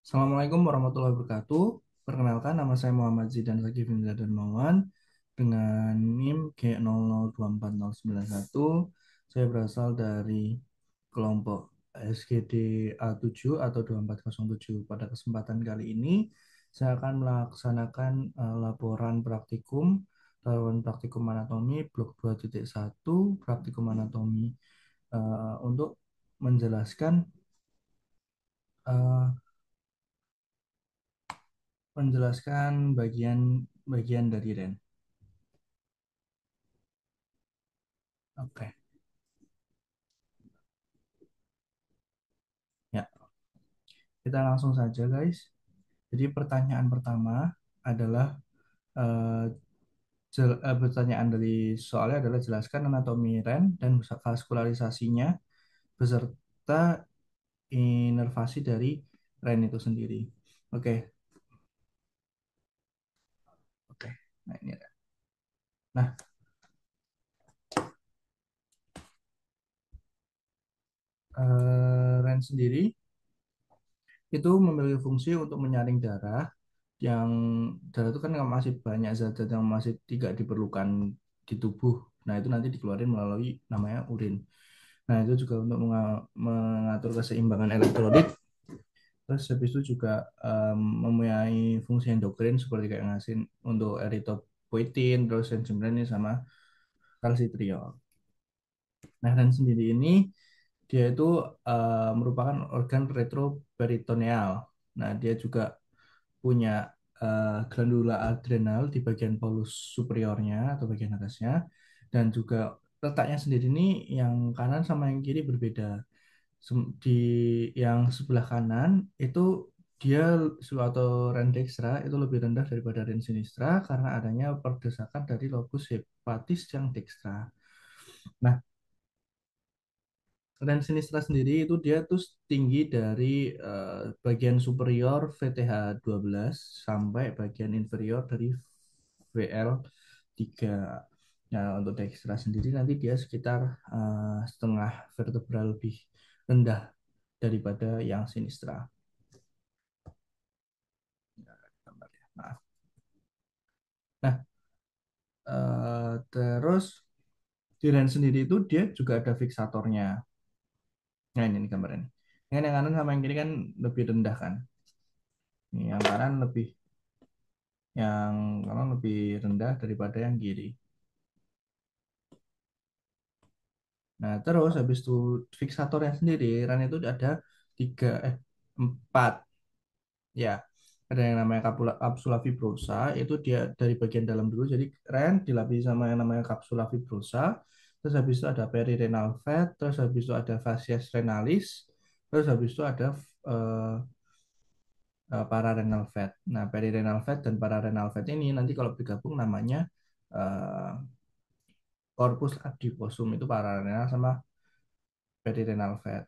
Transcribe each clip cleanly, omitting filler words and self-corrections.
Assalamualaikum warahmatullahi wabarakatuh. Perkenalkan, nama saya Muhammad Zidan Zaki Findra Darmawan dengan NIM G00240911. Saya berasal dari kelompok SGD A7 atau 2407. Pada kesempatan kali ini, saya akan melaksanakan laporan praktikum anatomi blok 2.1, praktikum anatomi untuk menjelaskan eh, bagian-bagian dari REN. Oke, ya, kita langsung saja, guys. Jadi pertanyaan pertama adalah eh, pertanyaan dari soalnya adalah jelaskan anatomi REN dan vaskularisasinya beserta inervasi dari REN itu sendiri. Oke, oke. Nah, ini ada. Nah, REN sendiri itu memiliki fungsi untuk menyaring darah yang darah itu kan masih banyak zat-zat yang masih tidak diperlukan di tubuh. Nah, itu nanti dikeluarin melalui namanya urin. Nah, itu juga untuk mengatur keseimbangan elektrolit. Terus habis itu juga mempunyai fungsi endokrin seperti kayak ngasih untuk erythropoietin, terus enzim ini sama kalsitriol. Nah, dan sendiri ini dia itu merupakan organ retroperitoneal. Nah, dia juga punya glandula adrenal di bagian paulus superiornya atau bagian atasnya, dan juga letaknya sendiri ini yang kanan sama yang kiri berbeda. Di yang sebelah kanan itu dia atau Rendextra itu lebih rendah daripada Ren sinistra karena adanya perdesakan dari lobus hepatis yang dekstra. Nah, Ren sinistra sendiri itu dia tuh tinggi dari bagian superior VTH 12 sampai bagian inferior dari VL3. Nah, untuk Dextra sendiri nanti dia sekitar setengah vertebral lebih rendah daripada yang sinistra. Maaf. Nah, terus di Ren sendiri itu dia juga ada fiksatornya. Nah, ini gambarnya. Yang kanan sama yang kiri kan lebih rendah kan. Ini yang kanan lebih rendah daripada yang kiri. Nah, terus habis itu fiksatornya sendiri, Ren itu ada empat ya. Ada yang namanya kapsula fibrosa, itu dia dari bagian dalam dulu. Jadi Ren dilapisi sama yang namanya kapsula fibrosa. Terus habis itu ada perirenal fat, terus habis itu ada fascias renalis, terus habis itu ada eh, pararenal fat. Nah, perirenal fat dan pararenal fat ini nanti kalau bergabung namanya eh, corpus adiposum itu pararenal sama perirenal fat.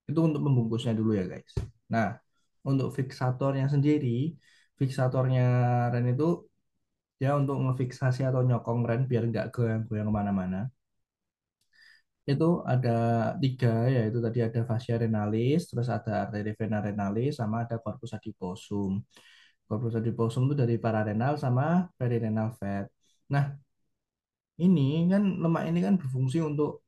Itu untuk pembungkusnya dulu ya guys. Nah, untuk fiksatornya sendiri, fiksatornya Ren itu dia untuk ngefiksasi atau nyokong Ren biar nggak goyang-goyang kemana-mana. Itu ada tiga, yaitu tadi ada fascia renalis, terus ada arteria vena renalis, sama ada corpus adiposum. Corpus adiposum itu dari pararenal sama perirenal fat. Nah, ini kan lemak ini kan berfungsi untuk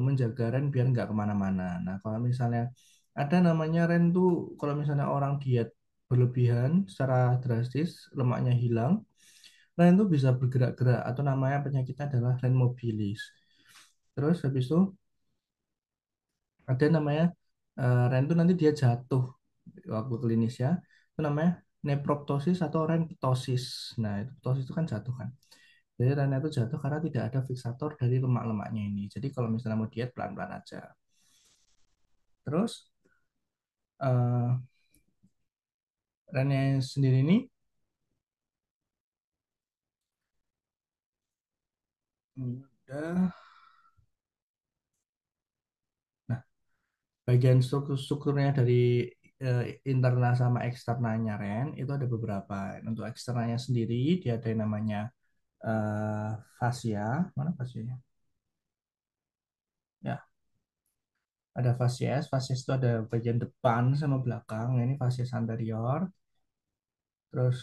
menjaga Ren biar nggak kemana-mana. Nah, kalau misalnya ada namanya Ren tuh, kalau misalnya orang diet berlebihan secara drastis, lemaknya hilang, Ren tuh bisa bergerak-gerak atau namanya penyakitnya adalah Ren mobilis. Terus habis itu ada namanya Ren tuh nanti dia jatuh waktu klinis ya, itu namanya neproptosis atau renptosis. Nah, itu ptosis itu kan jatuh kan. Jadi Rena itu jatuh karena tidak ada fiksator dari lemak-lemaknya ini. Jadi kalau misalnya mau diet pelan-pelan aja. Terus eh Rena sendiri ini udah. Nah, bagian strukturnya dari internal sama eksternalnya Ren itu ada beberapa. Untuk eksternalnya sendiri dia ada yang namanya eh fascia. Mana fascia? Ya, Ada facies. Facies itu ada bagian depan sama belakang. Nah, ini facies anterior. Terus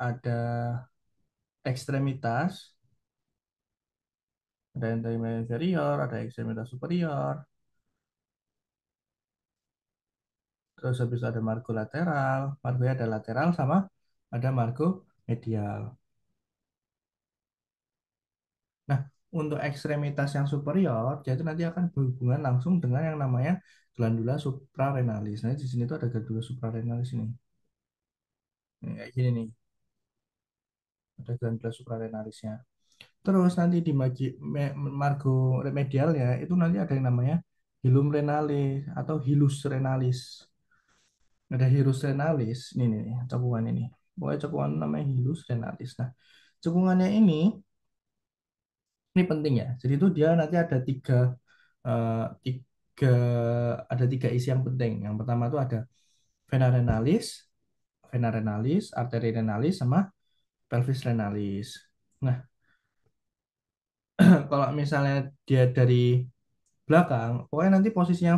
ada ekstremitas. Ada ekstremitas inferior, ada ekstremitas superior. Terus habis itu ada margo lateral. Margo ada lateral sama ada margo medial. Nah, untuk ekstremitas yang superior, dia itu nanti akan berhubungan langsung dengan yang namanya glandula suprarenalis. Nah, di sini tuh ada glandula suprarenalis ini. Ini kayak gini nih, ada glandula suprarenalisnya. Terus nanti di margo medial ya, itu nanti ada yang namanya hilum renalis atau hilus renalis. Ada hilus renalis, ini nih, cekungan ini. Pokoknya cekungan namanya hilus renalis. Nah, cekungannya ini penting ya. Jadi itu dia nanti ada tiga ada tiga isi yang penting. Yang pertama itu ada vena renalis, arteri renalis, sama pelvis renalis. Nah, kalau misalnya dia dari belakang, pokoknya nanti posisinya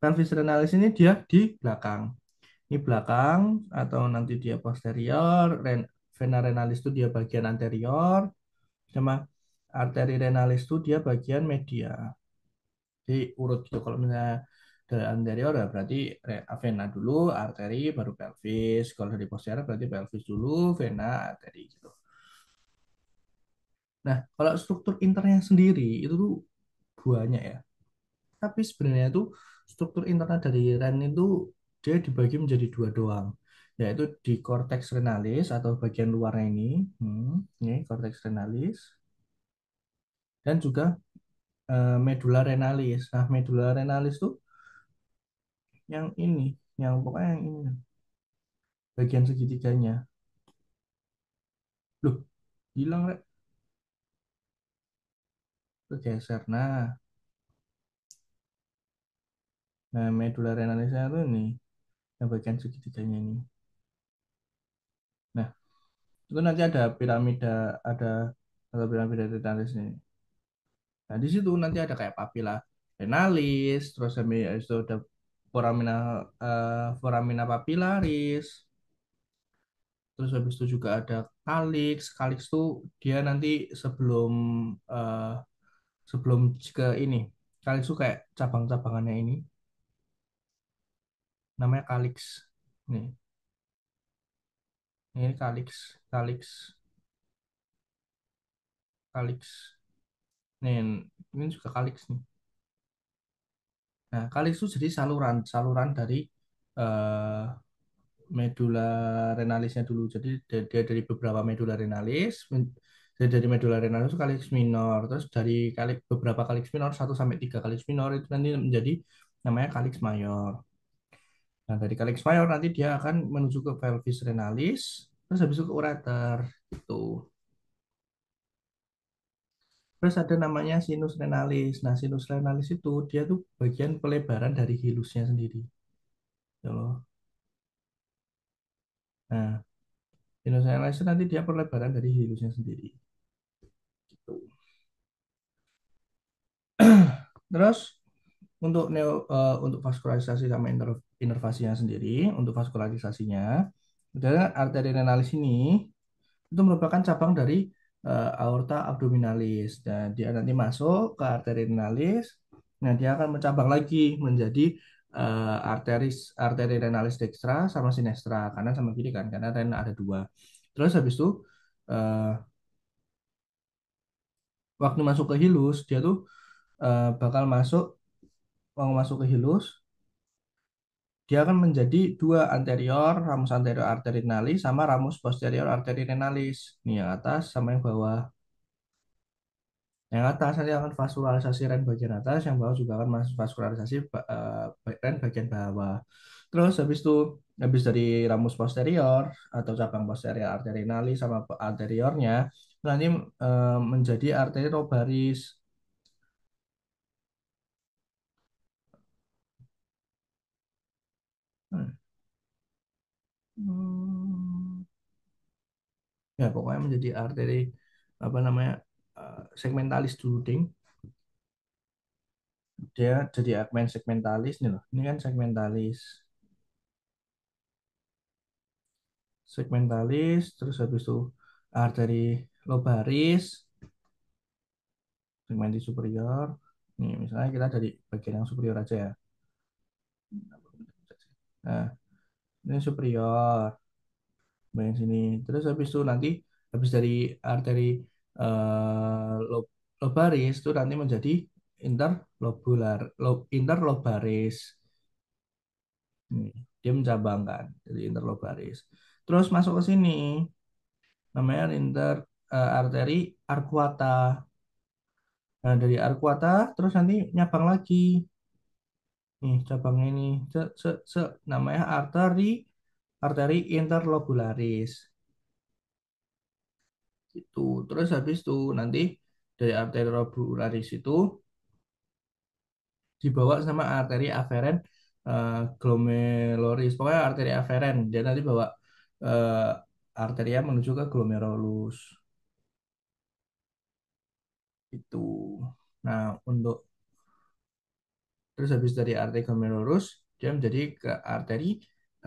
pelvis renalis ini dia di belakang. Ini belakang atau nanti dia posterior, vena renalis itu dia bagian anterior, sama arteri renalis itu dia bagian media. Jadi urut gitu. Kalau misalnya dari anterior ya berarti vena dulu, arteri, baru pelvis. Kalau dari posterior berarti pelvis dulu, vena, arteri gitu. Nah, kalau struktur internalnya sendiri itu tuh banyak ya. Tapi sebenarnya tuh struktur internal dari REN itu dia dibagi menjadi dua doang, yaitu di cortex renalis atau bagian luarnya ini cortex renalis, dan juga medulla renalis. Nah, medulla renalis tuh yang ini, yang pokoknya yang ini, bagian segitiganya. Loh, hilang Rek. Kegeser. Nah, medulla renalisnya tuh ini, yang bagian segitiganya ini. Nah, itu nanti ada piramida, ada atau piramida renalis ini. Nah, di situ nanti ada kayak papila renalis, terus habis itu ada foramina foramina papilaris, terus habis itu juga ada kalix. Kalix itu dia nanti sebelum eh, sebelum ke ini. Kalix itu kayak cabang-cabangannya ini, namanya kalix. Nih, ini kalix, kalix, kalix. Nih, ini juga kalix nih. Nah, kalix itu jadi saluran dari eh, medula renalisnya dulu. Jadi dia dari beberapa medula renalis, jadi dari medula renalis itu kalix minor, terus dari beberapa kalix minor 1 sampai 3 kalix minor itu nanti menjadi namanya kalix mayor. Nah, dari kalix mayor nanti dia akan menuju ke pelvis renalis, terus habis itu ke ureter gitu. Terus ada namanya sinus renalis. Nah, sinus renalis itu dia tuh bagian pelebaran dari hilusnya sendiri. Ya loh. Nah, sinus renalis itu nanti dia pelebaran dari hilusnya sendiri. Gitu. Terus untuk vaskularisasi sama inervasinya sendiri, untuk vaskularisasinya, adalah arteri renalis ini itu merupakan cabang dari aorta abdominalis, dan dia nanti masuk ke arteri renalis. Nah, dia akan mencabang lagi menjadi arteri renalis dextra sama sinestra, kanan sama kiri kan, karena ren ada dua. Terus habis itu eh, waktu masuk ke hilus dia tuh bakal mau masuk ke hilus, dia akan menjadi dua anterior, ramus anterior arteri renalis sama ramus posterior arteri renalis. Nih yang atas sama yang bawah. Yang atas nanti akan vaskularisasi ren bagian atas, yang bawah juga akan masuk vaskularisasi ren bagian bawah. Terus habis dari ramus posterior atau cabang posterior arteri renalis sama anteriornya nanti menjadi arteri lobaris. Hmm. Ya pokoknya menjadi arteri apa namanya segmentalis dulu ding. Dia jadi segmen segmentalis nih loh. Ini kan segmentalis. Segmentalis, terus habis itu arteri lobaris, segmen superior. Nih, misalnya kita dari bagian yang superior aja ya. Nah, ini superior, bagian sini. Terus habis itu nanti, habis dari arteri lobaris itu nanti menjadi interlobaris. Nih, dia mencabangkan dari interlobaris. Terus masuk ke sini, namanya arteri arcuata. Nah, dari arcuata terus nanti nyabang lagi. Nih, cabangnya ini namanya arteri interlobularis. Itu. Terus habis itu nanti dari arteri lobularis itu dibawa sama arteri aferen glomerulus. Pokoknya arteri aferen. Dia nanti bawa eh, arteria menuju ke glomerulus. Itu. Nah, untuk terus habis dari arteri glomerulus dia menjadi ke arteri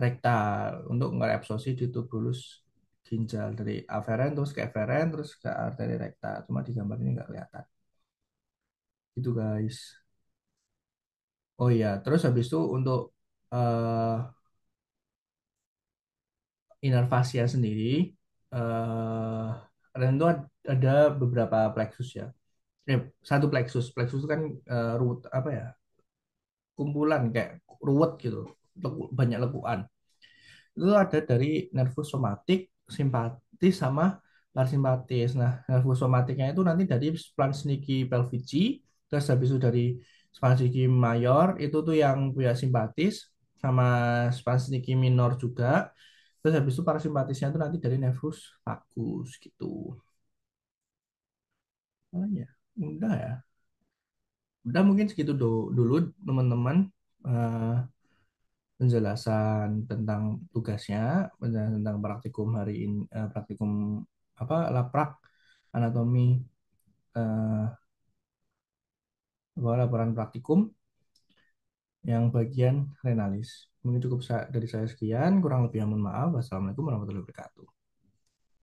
rektal untuk ngereabsorpsi di tubulus ginjal dari aferen terus ke eferen terus ke arteri rektal. Cuma di gambar ini nggak kelihatan. Itu guys. Oh iya, terus habis itu untuk eh inervasia sendiri eh dan itu ada beberapa plexus ya. Satu plexus. Plexus itu kan ruwet apa ya? Kumpulan kayak ruwet gitu. Banyak lekuan. Itu ada dari nervus somatik, simpatis sama parasimpatis. Nah, nervus somatiknya itu nanti dari Splanchniki pelvici, terus habis itu dari Splanchniki mayor itu tuh yang punya simpatis sama Splanchniki minor juga. Terus habis itu parasimpatisnya itu nanti dari nervus vagus gitu. Oh ya, udah ya. Udah mungkin segitu dulu teman-teman. Eh, Penjelasan tentang tugasnya, penjelasan tentang praktikum hari ini, praktikum apa laprak anatomi eh, laporan praktikum yang bagian renalis. Mungkin cukup dari saya sekian, kurang lebih mohon maaf. Wassalamualaikum warahmatullahi wabarakatuh.